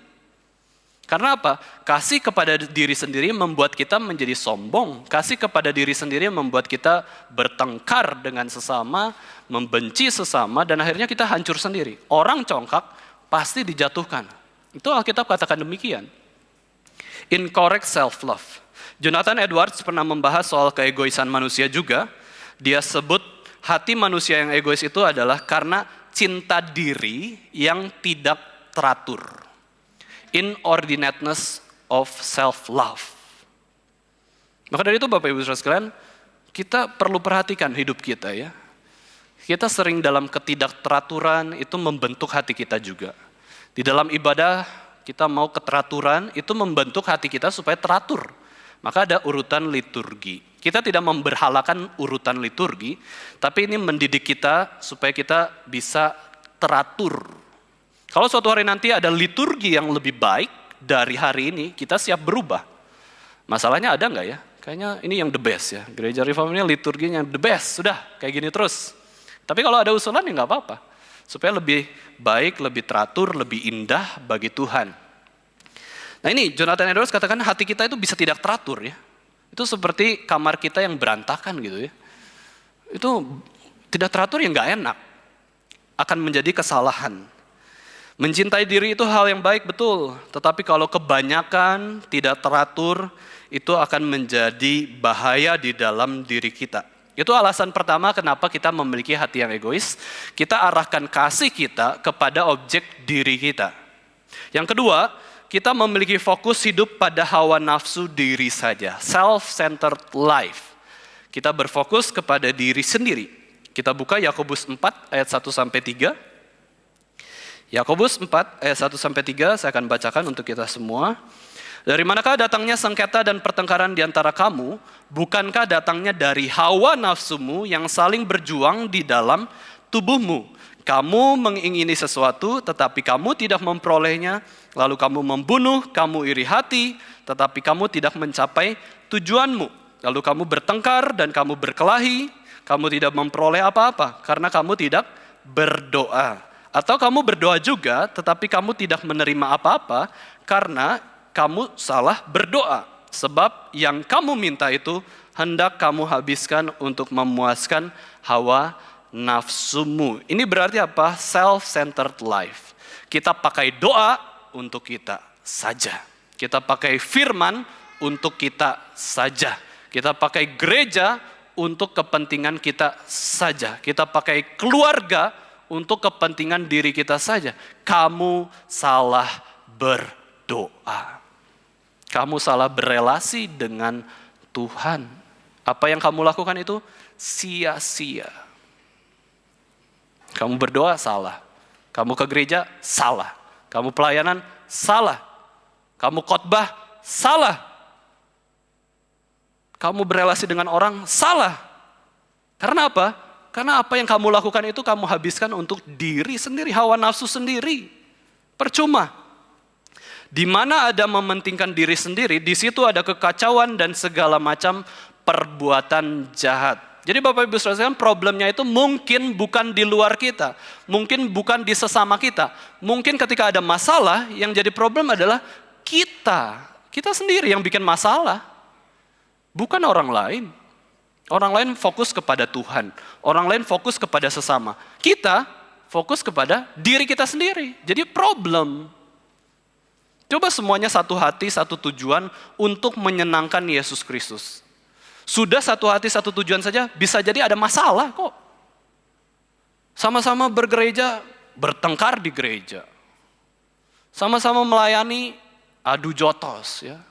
Karena apa? Kasih kepada diri sendiri membuat kita menjadi sombong. Kasih kepada diri sendiri membuat kita bertengkar dengan sesama, membenci sesama, dan akhirnya kita hancur sendiri. Orang congkak pasti dijatuhkan. Itu Alkitab katakan demikian. Incorrect self-love. Jonathan Edwards pernah membahas soal keegoisan manusia juga. Dia sebut hati manusia yang egois itu adalah karena cinta diri yang tidak teratur. Inordinateness of self-love. Maka dari itu Bapak Ibu Saudara sekalian, kita perlu perhatikan hidup kita ya. Kita sering dalam ketidakteraturan itu membentuk hati kita juga. Di dalam ibadah kita mau keteraturan itu membentuk hati kita supaya teratur. Maka ada urutan liturgi. Kita tidak memberhalakan urutan liturgi, tapi ini mendidik kita supaya kita bisa teratur. Kalau suatu hari nanti ada liturgi yang lebih baik dari hari ini, kita siap berubah. Masalahnya ada nggak ya? Kayaknya ini yang the best ya. Gereja Reform ini liturginya the best, sudah kayak gini terus. Tapi kalau ada usulan ya nggak apa-apa. Supaya lebih baik, lebih teratur, lebih indah bagi Tuhan. Nah ini Jonathan Edwards katakan hati kita itu bisa tidak teratur ya. Itu seperti kamar kita yang berantakan gitu ya. Itu tidak teratur ya nggak enak. Akan menjadi kesalahan. Mencintai diri itu hal yang baik betul. Tetapi kalau kebanyakan tidak teratur itu akan menjadi bahaya di dalam diri kita. Itu alasan pertama kenapa kita memiliki hati yang egois. Kita arahkan kasih kita kepada objek diri kita. Yang kedua, kita memiliki fokus hidup pada hawa nafsu diri saja. Self-centered life. Kita berfokus kepada diri sendiri. Kita buka Yakobus 4 ayat 1-3. Yakobus 4 ayat 1-3 saya akan bacakan untuk kita semua. Dari manakah datangnya sengketa dan pertengkaran di antara kamu? Bukankah datangnya dari hawa nafsumu yang saling berjuang di dalam tubuhmu? Kamu mengingini sesuatu tetapi kamu tidak memperolehnya. Lalu kamu membunuh, kamu iri hati, tetapi kamu tidak mencapai tujuanmu. Lalu kamu bertengkar dan kamu berkelahi, kamu tidak memperoleh apa-apa karena kamu tidak berdoa. Atau kamu berdoa juga tetapi kamu tidak menerima apa-apa karena kamu salah berdoa. Sebab yang kamu minta itu hendak kamu habiskan untuk memuaskan hawa nafsumu. Ini berarti apa? Self-centered life. Kita pakai doa untuk kita saja. Kita pakai firman untuk kita saja. Kita pakai gereja untuk kepentingan kita saja. Kita pakai keluarga untuk kepentingan diri kita saja. Kamu salah berdoa. Kamu salah berelasi dengan Tuhan. Apa yang kamu lakukan itu sia-sia. Kamu berdoa salah. Kamu ke gereja salah. Kamu pelayanan salah. Kamu khotbah salah. Kamu berelasi dengan orang salah. Karena apa? Karena apa yang kamu lakukan itu kamu habiskan untuk diri sendiri, hawa nafsu sendiri. Percuma. Di mana ada mementingkan diri sendiri, di situ ada kekacauan dan segala macam perbuatan jahat. Jadi Bapak Ibu Saudara sekalian, problemnya itu mungkin bukan di luar kita, mungkin bukan di sesama kita. Mungkin ketika ada masalah, yang jadi problem adalah kita sendiri yang bikin masalah, bukan orang lain. Orang lain fokus kepada Tuhan, orang lain fokus kepada sesama. Kita fokus kepada diri kita sendiri, jadi problem. Coba semuanya satu hati, satu tujuan untuk menyenangkan Yesus Kristus. Sudah satu hati, satu tujuan saja, bisa jadi ada masalah kok. Sama-sama bergereja, bertengkar di gereja. Sama-sama melayani, adu jotos ya.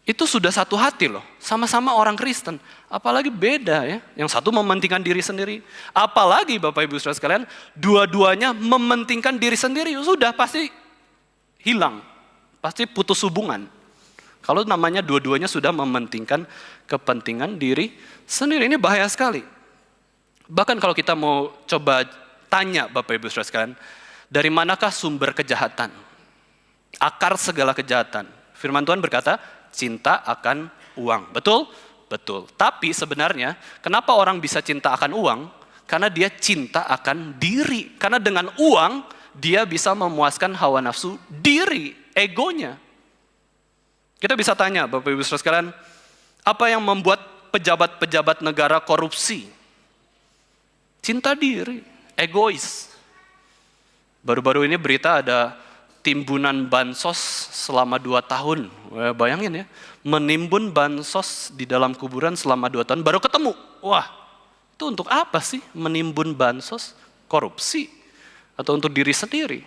Itu sudah satu hati loh, sama-sama orang Kristen. Apalagi beda ya, yang satu mementingkan diri sendiri. Apalagi Bapak Ibu Saudara sekalian, dua-duanya mementingkan diri sendiri, sudah pasti hilang, pasti putus hubungan. Kalau namanya dua-duanya sudah mementingkan kepentingan diri sendiri, ini bahaya sekali. Bahkan kalau kita mau coba tanya Bapak Ibu Saudara sekalian, dari manakah sumber kejahatan? Akar segala kejahatan. Firman Tuhan berkata, cinta akan uang. Betul? Betul. Tapi sebenarnya, kenapa orang bisa cinta akan uang? Karena dia cinta akan diri. Karena dengan uang, dia bisa memuaskan hawa nafsu diri, egonya. Kita bisa tanya Bapak Ibu Saudara sekalian, apa yang membuat pejabat-pejabat negara korupsi? Cinta diri, egois. Baru-baru ini berita ada timbunan bansos selama 2 tahun. Bayangin ya, menimbun bansos di dalam kuburan selama 2 tahun, baru ketemu. Wah, itu untuk apa sih menimbun bansos? Korupsi? Atau untuk diri sendiri?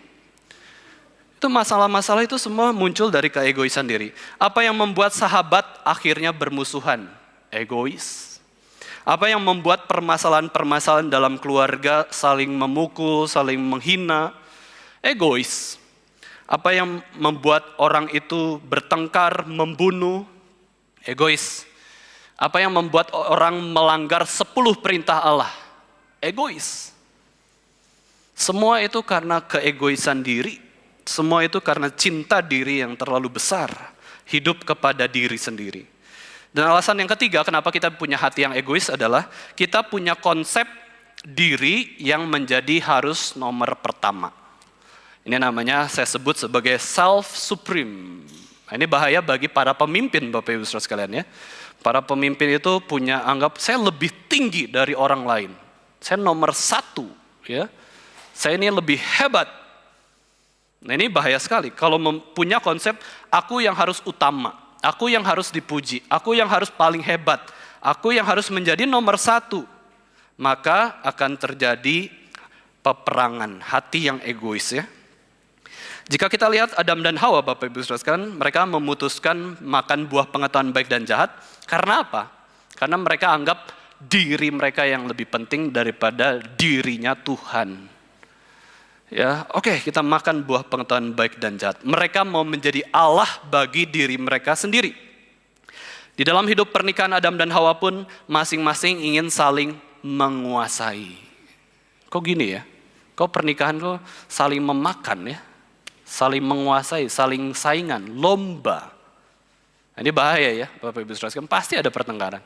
Itu masalah-masalah itu semua muncul dari keegoisan diri. Apa yang membuat sahabat akhirnya bermusuhan? Egois. Apa yang membuat permasalahan-permasalahan dalam keluarga saling memukul, saling menghina? Egois. Apa yang membuat orang itu bertengkar, membunuh? Egois. Apa yang membuat orang melanggar 10 perintah Allah? Egois. Semua itu karena keegoisan diri. Semua itu karena cinta diri yang terlalu besar, hidup kepada diri sendiri. Dan alasan yang ketiga kenapa kita punya hati yang egois adalah kita punya konsep diri yang menjadi harus nomor pertama. Ini namanya saya sebut sebagai self-supreme. Nah, ini bahaya bagi para pemimpin Bapak Ibu Saudara sekalian ya. Para pemimpin itu punya anggap saya lebih tinggi dari orang lain. Saya nomor 1 ya. Saya ini lebih hebat. Nah ini bahaya sekali, kalau punya konsep aku yang harus utama, aku yang harus dipuji, aku yang harus paling hebat, aku yang harus menjadi nomor 1. Maka akan terjadi peperangan hati yang egois ya. Jika kita lihat Adam dan Hawa Bapak Ibu Saudara sekalian, mereka memutuskan makan buah pengetahuan baik dan jahat, karena apa? Karena mereka anggap diri mereka yang lebih penting daripada dirinya Tuhan. Ya, oke, kita makan buah pengetahuan baik dan jahat. Mereka mau menjadi Allah bagi diri mereka sendiri. Di dalam hidup pernikahan Adam dan Hawa pun masing-masing ingin saling menguasai. Kok gini ya? Kok pernikahan kok saling memakan ya? Saling menguasai, saling saingan, lomba. Nah, ini bahaya ya, Bapak Ibu Saudara sekalian, pasti ada pertengkaran.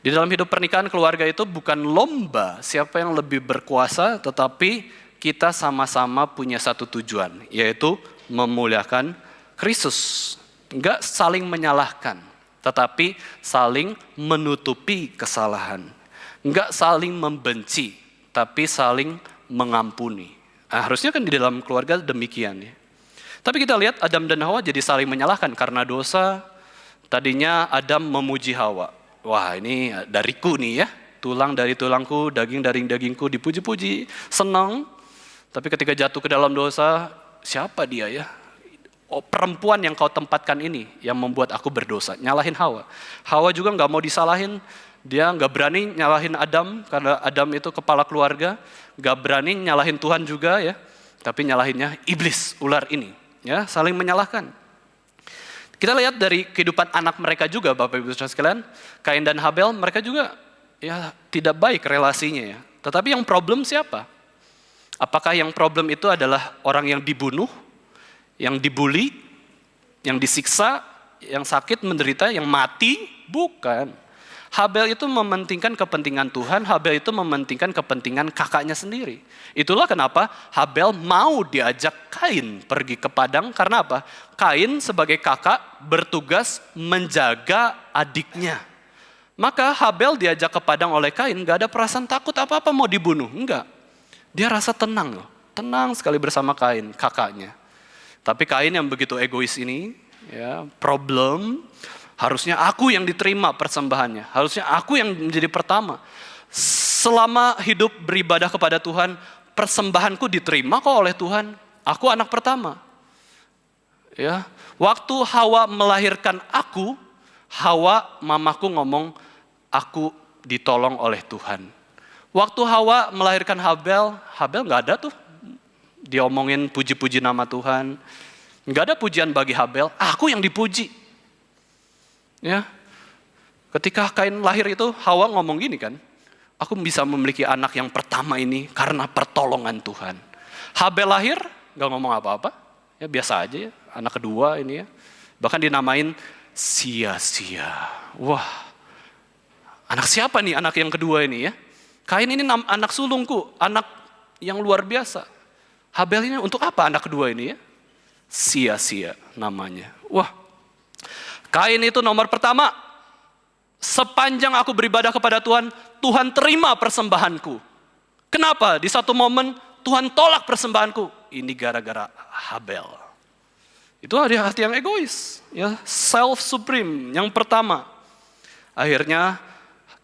Di dalam hidup pernikahan keluarga itu bukan lomba siapa yang lebih berkuasa, tetapi kita sama-sama punya satu tujuan, yaitu memuliakan Kristus. Enggak saling menyalahkan, tetapi saling menutupi kesalahan. Enggak saling membenci, tapi saling mengampuni. Nah, harusnya kan di dalam keluarga demikian ya. Tapi kita lihat Adam dan Hawa jadi saling menyalahkan karena dosa. Tadinya Adam memuji Hawa. Wah ini dariku nih ya, tulang dari tulangku, daging dari dagingku, dipuji-puji, senang. Tapi ketika jatuh ke dalam dosa, siapa dia ya? Oh, perempuan yang kau tempatkan ini yang membuat aku berdosa. Nyalahin Hawa. Hawa juga nggak mau disalahin. Dia nggak berani nyalahin Adam karena Adam itu kepala keluarga. Nggak berani nyalahin Tuhan juga ya. Tapi nyalahinnya iblis, ular ini. Ya, saling menyalahkan. Kita lihat dari kehidupan anak mereka juga, Bapak Ibu Saudara sekalian, Kain dan Habel, mereka juga ya tidak baik relasinya ya. Tetapi yang problem siapa? Apakah yang problem itu adalah orang yang dibunuh, yang dibully, yang disiksa, yang sakit, menderita, yang mati? Bukan. Habel itu mementingkan kepentingan Tuhan, Habel itu mementingkan kepentingan kakaknya sendiri. Itulah kenapa Habel mau diajak Kain pergi ke padang, karena apa? Kain sebagai kakak bertugas menjaga adiknya. Maka Habel diajak ke padang oleh Kain, gak ada perasaan takut apa-apa mau dibunuh, enggak. Dia rasa tenang loh, tenang sekali bersama Kain, kakaknya. Tapi Kain yang begitu egois ini, ya, problem. Harusnya aku yang diterima persembahannya. Harusnya aku yang menjadi pertama. Selama hidup beribadah kepada Tuhan, persembahanku diterima kok oleh Tuhan. Aku anak pertama. Ya, waktu Hawa melahirkan aku, Hawa mamaku ngomong, aku ditolong oleh Tuhan. Waktu Hawa melahirkan Habel, Habel nggak ada tuh. Diomongin puji-puji nama Tuhan. Nggak ada pujian bagi Habel, aku yang dipuji. Ya, ketika Kain lahir itu Hawa ngomong gini kan, aku bisa memiliki anak yang pertama ini karena pertolongan Tuhan. Habel lahir nggak ngomong apa-apa, ya biasa aja ya, anak kedua ini ya, bahkan dinamain sia-sia. Wah, anak siapa nih anak yang kedua ini ya? Kain ini anak sulungku, anak yang luar biasa. Habel ini untuk apa anak kedua ini ya? Sia-sia namanya. Wah. Kain itu nomor pertama, sepanjang aku beribadah kepada Tuhan, Tuhan terima persembahanku. Kenapa? Di satu momen Tuhan tolak persembahanku. Ini gara-gara Habel. Itu hati yang egois, ya, self-supreme. Yang pertama, akhirnya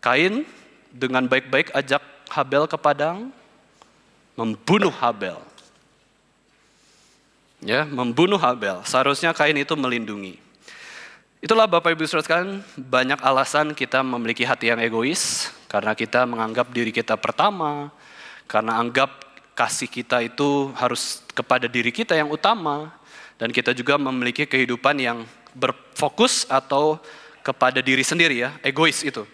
Kain dengan baik-baik ajak Habel ke padang, membunuh Habel. Ya, membunuh Habel. Seharusnya Kain itu melindungi. Itulah Bapak Ibu Saudara sekalian, banyak alasan kita memiliki hati yang egois, karena kita menganggap diri kita pertama, karena anggap kasih kita itu harus kepada diri kita yang utama, dan kita juga memiliki kehidupan yang berfokus atau kepada diri sendiri ya, egois itu.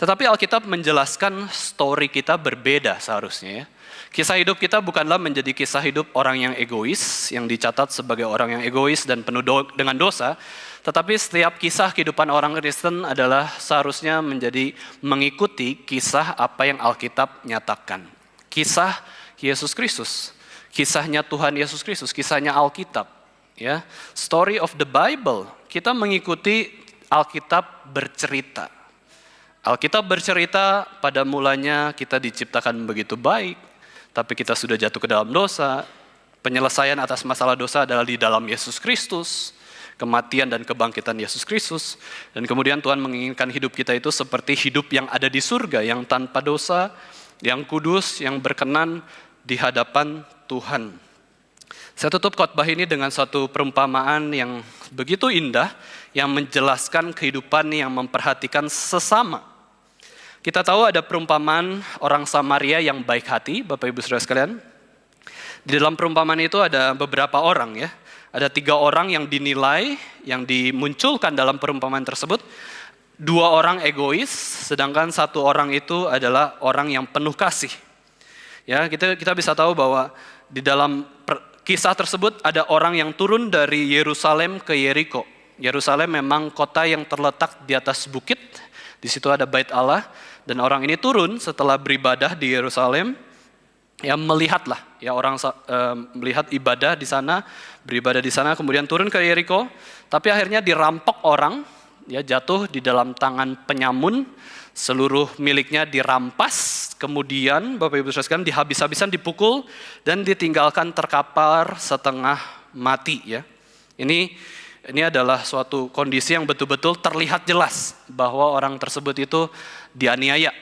Tetapi Alkitab menjelaskan story kita berbeda seharusnya ya. Kisah hidup kita bukanlah menjadi kisah hidup orang yang egois, yang dicatat sebagai orang yang egois dan penuh dengan dosa, tetapi setiap kisah kehidupan orang Kristen adalah seharusnya menjadi mengikuti kisah apa yang Alkitab nyatakan. Kisah Yesus Kristus, kisahnya Tuhan Yesus Kristus, kisahnya Alkitab. Ya, story of the Bible, kita mengikuti Alkitab bercerita. Alkitab bercerita pada mulanya kita diciptakan begitu baik, tapi kita sudah jatuh ke dalam dosa. Penyelesaian atas masalah dosa adalah di dalam Yesus Kristus. Kematian dan kebangkitan Yesus Kristus. Dan kemudian Tuhan menginginkan hidup kita itu seperti hidup yang ada di surga, yang tanpa dosa, yang kudus, yang berkenan di hadapan Tuhan. Saya tutup khotbah ini dengan satu perumpamaan yang begitu indah, yang menjelaskan kehidupan yang memperhatikan sesama. Kita tahu ada perumpamaan orang Samaria yang baik hati, Bapak Ibu Saudara sekalian. Di dalam perumpamaan itu ada beberapa orang ya. Ada 3 orang yang dinilai, yang dimunculkan dalam perumpamaan tersebut. 2 orang egois, sedangkan 1 orang itu adalah orang yang penuh kasih. Ya, kita bisa tahu bahwa di dalam kisah tersebut ada orang yang turun dari Yerusalem ke Yeriko. Yerusalem memang kota yang terletak di atas bukit. Di situ ada Bait Allah, dan orang ini turun setelah beribadah di Yerusalem. Ya, melihatlah ya orang melihat ibadah di sana, beribadah di sana, kemudian turun ke Yeriko, tapi akhirnya dirampok orang, ya jatuh di dalam tangan penyamun, seluruh miliknya dirampas, kemudian Bapak Ibu sekalian dihabis-habisan dipukul dan ditinggalkan terkapar setengah mati ya. Ini ini adalah suatu kondisi yang betul-betul terlihat jelas bahwa orang tersebut itu dianiaya,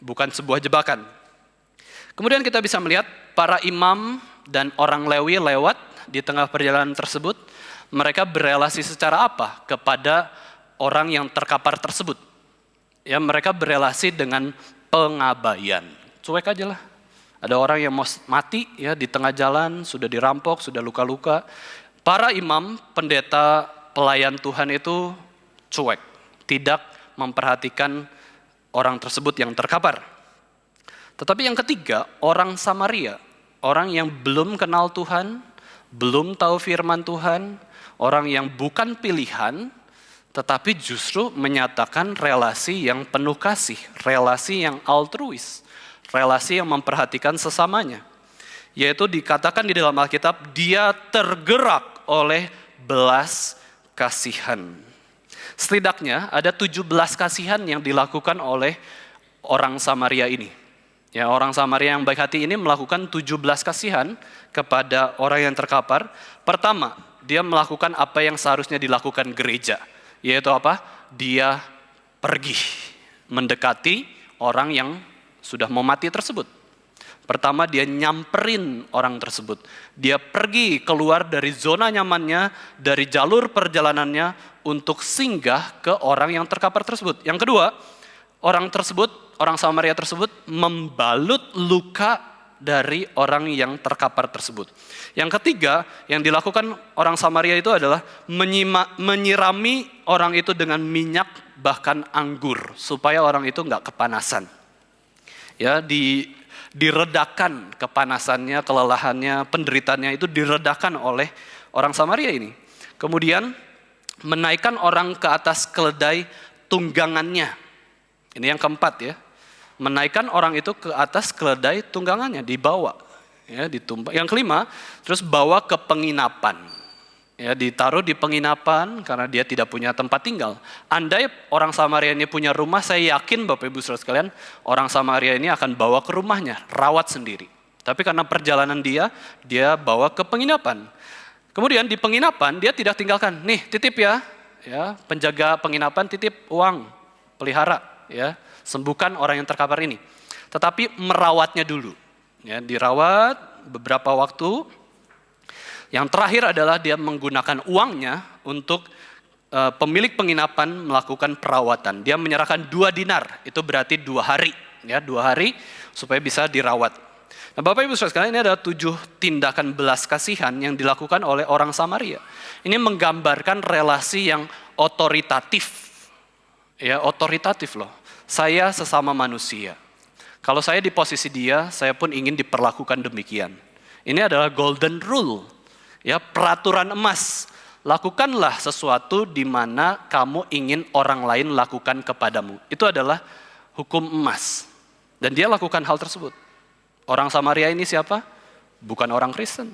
bukan sebuah jebakan. Kemudian kita bisa melihat para imam dan orang Lewi lewat di tengah perjalanan tersebut. Mereka berelasi secara apa kepada orang yang terkapar tersebut? Ya, mereka berelasi dengan pengabaian. Cuek aja lah. Ada orang yang mau mati ya di tengah jalan, sudah dirampok, sudah luka-luka. Para imam, pendeta, pelayan Tuhan itu cuek, tidak memperhatikan orang tersebut yang terkapar. Tetapi yang ketiga, orang Samaria, orang yang belum kenal Tuhan, belum tahu firman Tuhan, orang yang bukan pilihan, tetapi justru menyatakan relasi yang penuh kasih, relasi yang altruis, relasi yang memperhatikan sesamanya. Yaitu dikatakan di dalam Alkitab, dia tergerak oleh belas kasihan. Setidaknya ada 17 kasihan yang dilakukan oleh orang Samaria ini. Ya, orang Samaria yang baik hati ini melakukan 17 kasihan kepada orang yang terkapar. Pertama, dia melakukan apa yang seharusnya dilakukan gereja. Yaitu apa? Dia pergi mendekati orang yang sudah mau mati tersebut. Pertama, dia nyamperin orang tersebut. Dia pergi keluar dari zona nyamannya, dari jalur perjalanannya untuk singgah ke orang yang terkapar tersebut. Yang kedua, orang Samaria tersebut membalut luka dari orang yang terkapar tersebut. Yang ketiga, yang dilakukan orang Samaria itu adalah menyirami orang itu dengan minyak bahkan anggur supaya orang itu nggak kepanasan. Ya, diredakan kepanasannya, kelelahannya, penderitaannya itu diredakan oleh orang Samaria ini. Kemudian menaikkan orang ke atas keledai tunggangannya. Ini yang keempat ya. Menaikkan orang itu ke atas keledai tunggangannya, dibawa, ya, ditumpang. Yang kelima, terus bawa ke penginapan, ya, ditaruh di penginapan karena dia tidak punya tempat tinggal. Andai orang Samaria ini punya rumah, saya yakin Bapak Ibu Saudara sekalian, orang Samaria ini akan bawa ke rumahnya, rawat sendiri. Tapi karena perjalanan dia bawa ke penginapan. Kemudian di penginapan dia tidak tinggalkan, nih titip ya, penjaga penginapan titip uang, pelihara, ya. Sembuhkan orang yang terkapar ini. Tetapi merawatnya dulu. Ya, dirawat beberapa waktu. Yang terakhir adalah dia menggunakan uangnya untuk pemilik penginapan melakukan perawatan. Dia menyerahkan 2 dinar, itu berarti 2 hari. Ya, 2 hari supaya bisa dirawat. Nah, Bapak Ibu Saudara sekalian, ini adalah 7 tindakan belas kasihan yang dilakukan oleh orang Samaria. Ini menggambarkan relasi yang otoritatif. Ya, otoritatif loh. Saya sesama manusia. Kalau saya di posisi dia, saya pun ingin diperlakukan demikian. Ini adalah golden rule, ya, peraturan emas. Lakukanlah sesuatu di mana kamu ingin orang lain lakukan kepadamu. Itu adalah hukum emas. Dan dia lakukan hal tersebut. Orang Samaria ini siapa? Bukan orang Kristen.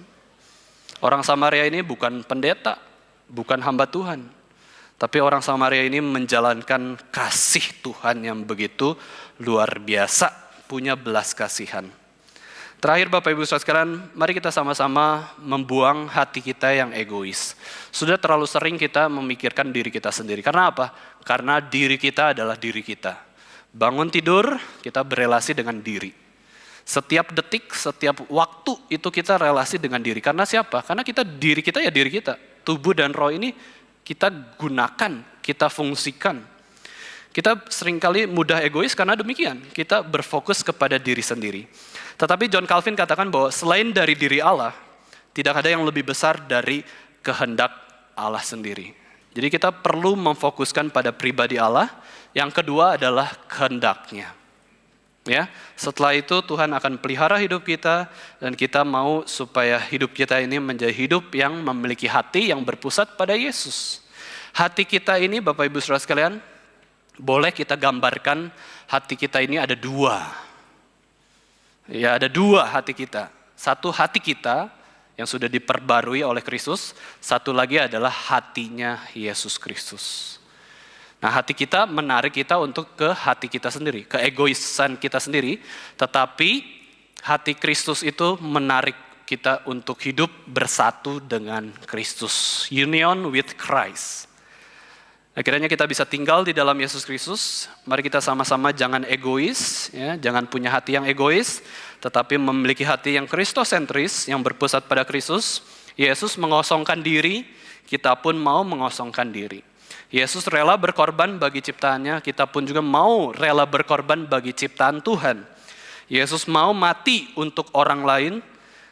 Orang Samaria ini bukan pendeta, bukan hamba Tuhan. Tapi orang Samaria ini menjalankan kasih Tuhan yang begitu luar biasa, punya belas kasihan. Terakhir Bapak Ibu Saudara sekalian, mari kita sama-sama membuang hati kita yang egois. Sudah terlalu sering kita memikirkan diri kita sendiri. Karena apa? Karena diri kita adalah diri kita. Bangun tidur, kita berelasi dengan diri. Setiap detik, setiap waktu itu kita relasi dengan diri. Karena siapa? Karena diri kita ya diri kita. Tubuh dan roh ini kita gunakan, kita fungsikan. Kita seringkali mudah egois karena demikian. Kita berfokus kepada diri sendiri. Tetapi John Calvin katakan bahwa selain dari diri Allah, tidak ada yang lebih besar dari kehendak Allah sendiri. Jadi kita perlu memfokuskan pada pribadi Allah. Yang kedua adalah kehendaknya. Ya, setelah itu Tuhan akan pelihara hidup kita dan kita mau supaya hidup kita ini menjadi hidup yang memiliki hati yang berpusat pada Yesus. Hati kita ini Bapak Ibu Saudara sekalian, boleh kita gambarkan hati kita ini ada 2. Ya, ada 2 hati kita. Satu hati kita yang sudah diperbarui oleh Kristus, satu lagi adalah hatinya Yesus Kristus. Nah, hati kita menarik kita untuk ke hati kita sendiri, ke egoisan kita sendiri. Tetapi hati Kristus itu menarik kita untuk hidup bersatu dengan Kristus. Union with Christ. Akhirnya kita bisa tinggal di dalam Yesus Kristus. Mari kita sama-sama jangan egois, ya, jangan punya hati yang egois, tetapi memiliki hati yang kristosentris, yang berpusat pada Kristus. Yesus mengosongkan diri, kita pun mau mengosongkan diri. Yesus rela berkorban bagi ciptaannya, kita pun juga mau rela berkorban bagi ciptaan Tuhan. Yesus mau mati untuk orang lain,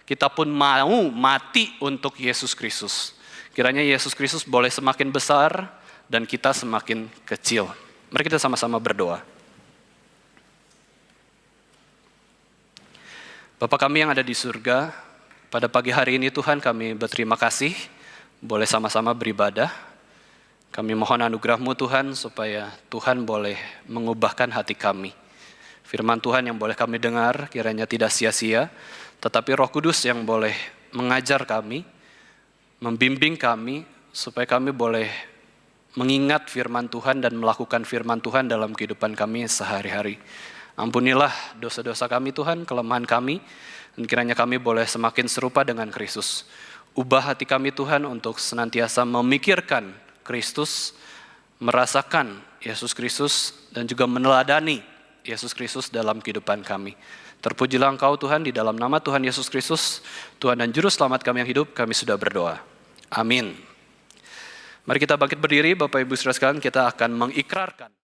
kita pun mau mati untuk Yesus Kristus. Kiranya Yesus Kristus boleh semakin besar, dan kita semakin kecil. Mari kita sama-sama berdoa. Bapa kami yang ada di surga, pada pagi hari ini Tuhan kami berterima kasih, boleh sama-sama beribadah. Kami mohon anugerah-Mu Tuhan, supaya Tuhan boleh mengubahkan hati kami. Firman Tuhan yang boleh kami dengar, kiranya tidak sia-sia, tetapi Roh Kudus yang boleh mengajar kami, membimbing kami, supaya kami boleh mengingat firman Tuhan dan melakukan firman Tuhan dalam kehidupan kami sehari-hari. Ampunilah dosa-dosa kami Tuhan, kelemahan kami, dan kiranya kami boleh semakin serupa dengan Kristus. Ubah hati kami Tuhan untuk senantiasa memikirkan Kristus, merasakan Yesus Kristus, dan juga meneladani Yesus Kristus dalam kehidupan kami. Terpujilah Engkau Tuhan, di dalam nama Tuhan Yesus Kristus, Tuhan dan Juru Selamat kami yang hidup, kami sudah berdoa. Amin. Mari kita bangkit berdiri, Bapak Ibu Saudara sekalian, kita akan mengikrarkan.